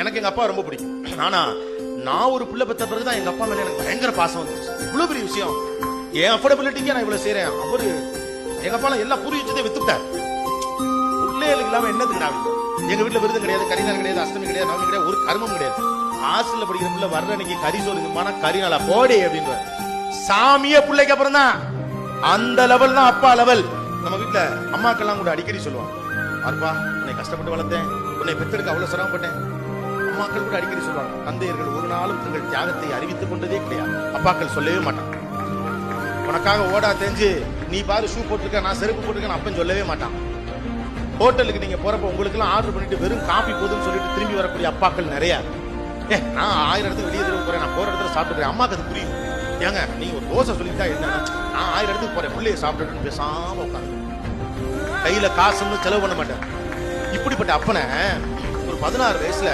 எனக்கு எங்க அப்பா ரொம்ப பிடிக்கும். ஆனா நான் ஒரு பிள்ளை பெற்ற பிறகுதான் எங்க அப்பா மேல எனக்கு பயங்கர பாசம் வந்துச்சு. இவ்வளவு பெரிய விஷயம், என் அஃபோர்டபிலிட்டிக்கு நான் இவ்வளவு செய்யறேன். அவரு எங்க அப்பா எல்லாம் புரிஞ்சதே வித்துட்டார். பிள்ளைகளுக்கு இல்லாம என்னதுக்கு நான் எங்க வீட்டுல விருது கிடையாது, கரிநாள் கிடையாது, அஷ்டமி கிடையாது, நவமி கிடையாது, ஒரு கர்மம் கிடையாது. ஹாஸ்டல்ல படிக்கிற பிள்ளை வர்ற அன்னைக்கு கறி சொல்லுங்கம்மா, கறி நாளா போடி அப்படின்னு சாமியே பிள்ளைக்கு அப்புறம் தான். அந்த லெவல் தான் அப்பா லெவல். நம்ம வீட்டுல அம்மாக்கெல்லாம் கூட அடிக்கடி சொல்லுவாங்க, அப்பா உன்னை கஷ்டப்பட்டு வளர்த்தேன், உன்னை பெற்றெடுக்க அவ்வளவு சிரமப்பட்டேன். அம்மாக்கள் கூட அடிக்கடி சொல்லுவாங்க, தந்தையர்கள் ஒரு நாளும் தங்கள் தியாகத்தை அறிவித்துக் கொண்டதே கிடையாது. அப்பாக்கள் சொல்லவே மாட்டான். உனக்காக ஓடா தெரிஞ்சு நீ பாரு ஷூ போட்டிருக்க, நான் செருப்பு போட்டிருக்கேன் அப்பன்னு சொல்லவே மாட்டான். ஹோட்டலுக்கு நீங்க போறப்ப உங்களுக்கு எல்லாம் ஆர்டர் பண்ணிட்டு வெறும் காபி போதும்னு சொல்லிட்டு திரும்பி வரக்கூடிய அப்பாக்கள் நிறைய. நான் 1000 இடத்துக்கு வெளியே தெருவு போறேன், நான் போற இடத்துல சாப்பிட்டுக்கிறேன். அம்மாக்கு அது புரியும். ஏங்க நீங்க ஒரு தோசை சொல்லிட்டா என்ன, நான் 1000 இடத்துக்கு போறேன், பிள்ளைய சாப்பிட்டுட்டு பேசாம உட்காந்து கையில காசுன்னு செலவு பண்ண மாட்டேன். இப்படிப்பட்ட அப்பனை ஒரு 16 வயசுல